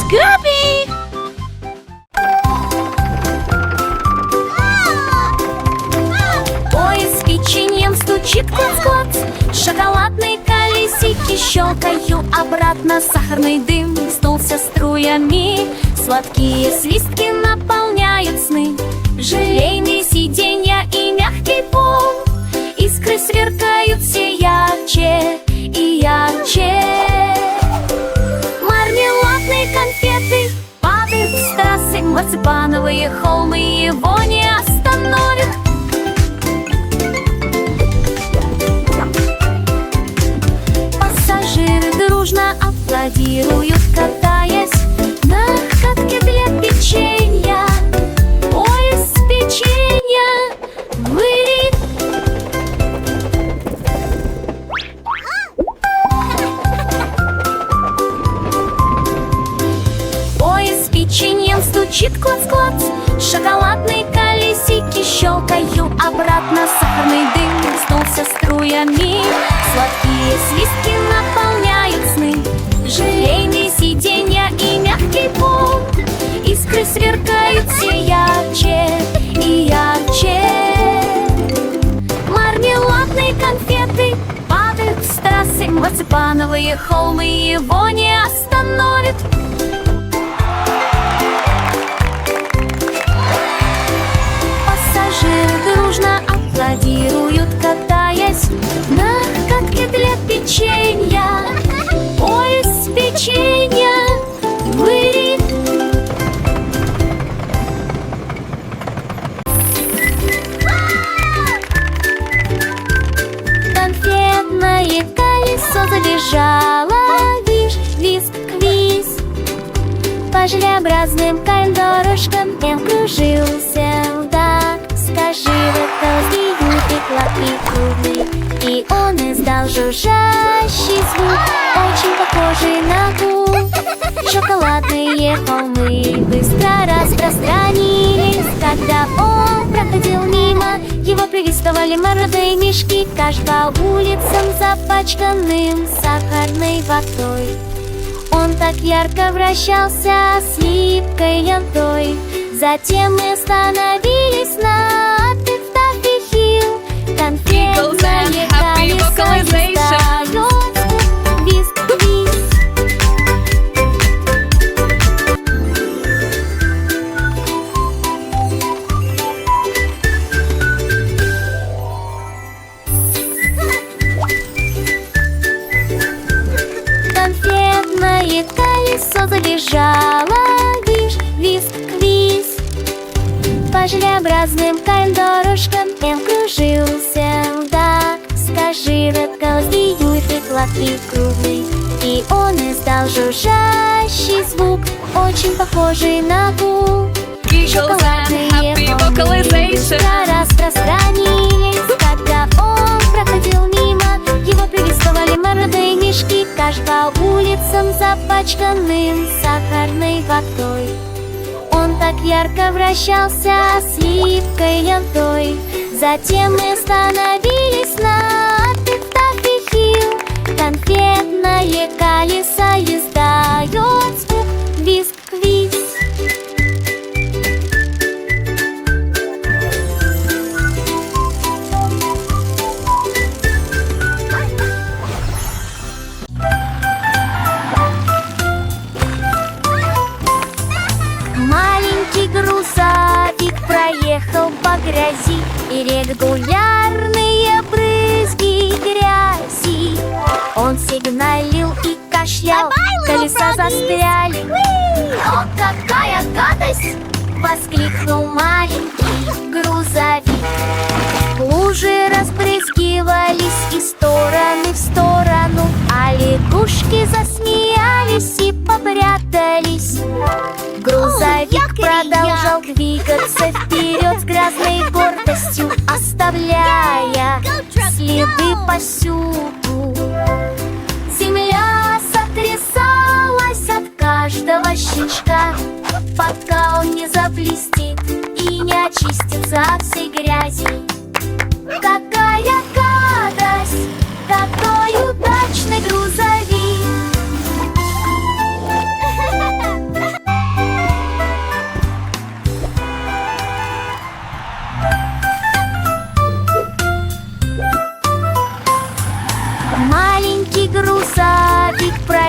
Scooby! Поезд с печеньем стучит клац-клац, шоколадные колесики щелкаю обратно. Сахарный дым снулся струями, сладкие свистки наполняют сны. Желейные сиденья и мягкий пол, искры сверкают все ярче и ярче. Мармеладные конфеты падают с трассы, марципановые холмы его не остановят. Пассажиры дружно аплодируют, катаясь на катке для печенья. Поезд с печенья вылет. Поезд с печеньем стучит клац-клац, шоколадные колесики щелкаю обратно. Сахарный дым снулся струями, сладкие свистки наполняют сны. Желейные сиденья и мягкий пол, искры сверкают все ярче и ярче. Мармеладные конфеты падают с трассы, марципановые холмы его не остановят. Пассажиры дружно аплодируют, катаясь на катке для печенья. Поезд с печенья вылет. Конфетное колесо забежало, виш, виск, квиз. По желеобразным коридорушкам М кружился вдаль. Скажи, в это змею пекла и круглый, и он издал жужжащий звук, очень похожий на гул. Шоколадные холмы быстро распространились, когда он проходил мимо. Его приветствовали молодые мишки, каш по улицам, запачканным сахарной водой. Он так ярко вращался сливкой янтой. Затем мы остановились на Таффи Хилл. Конфетное колесо издает визг-визг. Конфетное колесо забежало, виш, виск, квиз. По желеобразным коридорушкам М кружился вдаль. Скажи, редко змею пекла и круглый, и он издал жужжащий звук, очень похожий на гул. Шоколадные волны быстро распространились, когда он проходил мимо. Его приветствовали молодые мишки, каш по улицам, запачканным сахарной водой. Он так ярко вращался сливкой янтой. Затем мы остановились на Таффи Хилл. Конфетное колесо издает звук визг-визг. Маленький грузовик проехал по грязи, и регулярные брызги грязи. Он сигналил и кашлял, колеса застряли. «О, какая гадость!» — воскликнул маленький грузовик. Лужи разбрызгивались из стороны в сторону, а лягушки засмеялись и попрятались. Грузовик продолжал двигаться вперед с грязной гордостью, оставляя следы повсюду. Земля сотрясалась от каждого щелчка, пока он не заблестит и не очистится от всей грязи. Какая гадость! Какой удачный грузовик!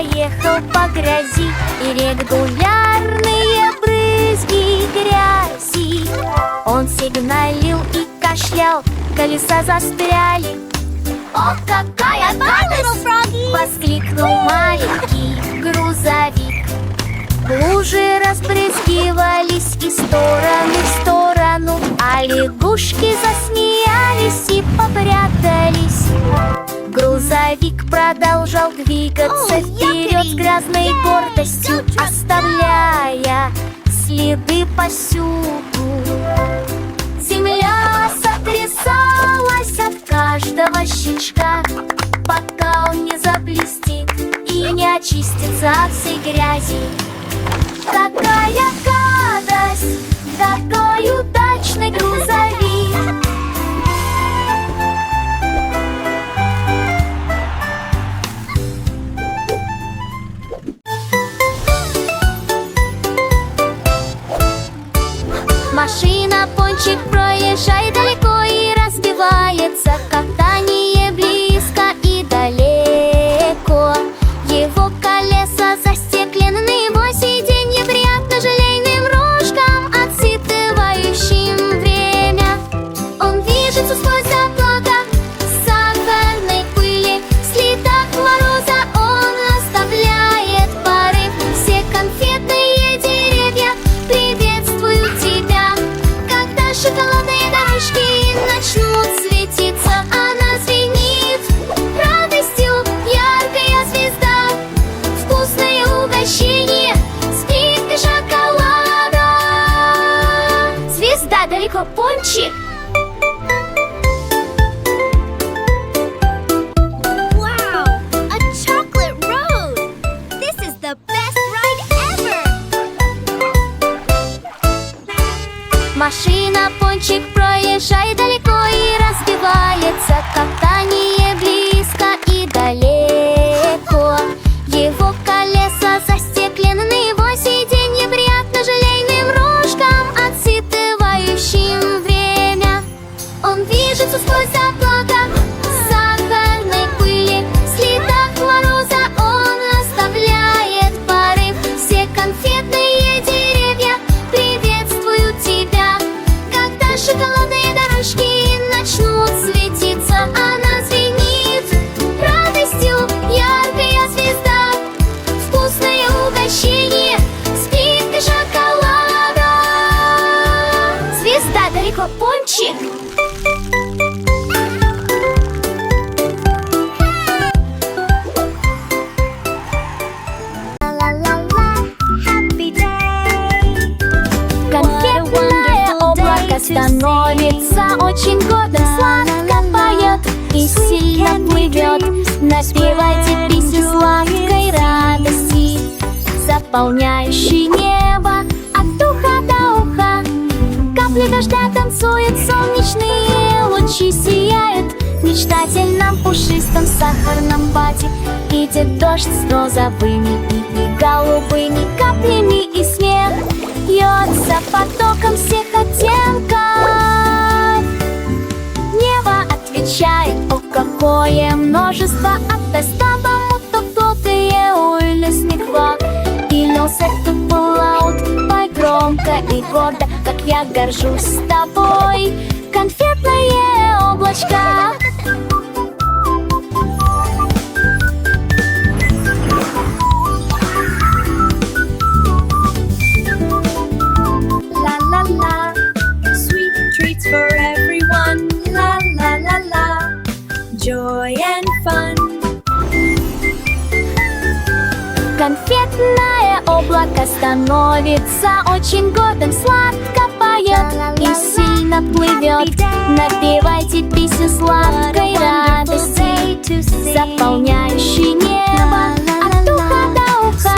поехал по грязи, и регулярные брызги грязи. Он сигналил и кашлял, колеса застряли. «О, какая гадость!» — воскликнул маленький грузовик. Лужи разбрызгивались из стороны в сторону, а лягушки засмеялись и попрятались. Грузовик продолжал двигаться вперед с грязной гордостью, оставляя следы повсюду. Земля сотрясалась от каждого щелчка, пока он не заблестит и не очистится от всей грязи. Какая гадость! Какой удачный грузовик! Машина Пончик проезжает далеко и разбивается. Катание близко и далеко. Его колеса застеклены, на его сиденье приятно желейным рожкам, отсчитывающим время. Он движется сквозь облака сахарной пыли. В следах мороза он оставляет порыв. Все конфетные деревья приветствуют тебя. Когда шоколадные дорожки начнут светиться, она звенит радостью, яркая звезда. Вкусное угощение, скидка шоколада. Звезда далеко, Пончик. Wow! A chocolate road! This is the best ride ever! Машина Пончик проезжает далеко и разбивается. Катание близко и далеко. Его колеса застеклены, на его сиденье приятно желейным рожкам, отсчитывающим время. Он движется сквозь облака сахарной пыли. В следах мороза он оставляет порыв. Все конфетные деревья приветствуют тебя. Когда шоколадные дорожки начнут светиться, она звенит радостью, яркая звезда. Вкусное угощение, скидка шоколада. Звезда далеко, Пончик. Happy day! Конфетное облако становится очень годным, сладко поет и сильно плывет. Напевайте песню сладкой радости, заполняющей небо от уха до уха. Капли дождя танцуют, солнечные лучи сияют. В мечтательном пушистом сахарном вате идет дождь с розовыми и голубыми каплями, и смех льется потоком всех оттенков. Небо отвечает: о, какое множество! Оттестовому топлотые улесниква. И носят тут плаут, пой громко и гордо, как я горжусь с тобой, конфетное облачко. La-la-la, sweet treats for everyone. La-la-la-la, joy and fun. Конфетное облако становится очень гордым, сладко поет и сильно плывет. Напевайте песню сладкой радости, заполняющей небо от уха до уха.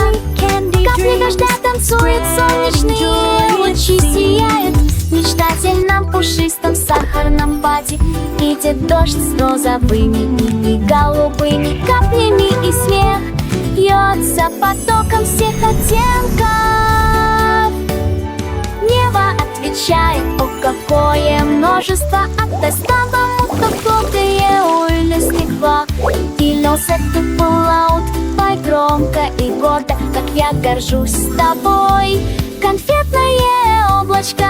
Капли дождя танцуют, солнечные лучи сияют. В мечтательном пушистом сахарном вате идет дождь с розовыми и голубыми каплями, и смех льется потоком всех оттенков. Небо отвечает: о, какое множество! Оттестовому топлотые улесниква. И Снился ты Fallout, пой громко и гордо, как я горжусь тобой. Конфетное облачко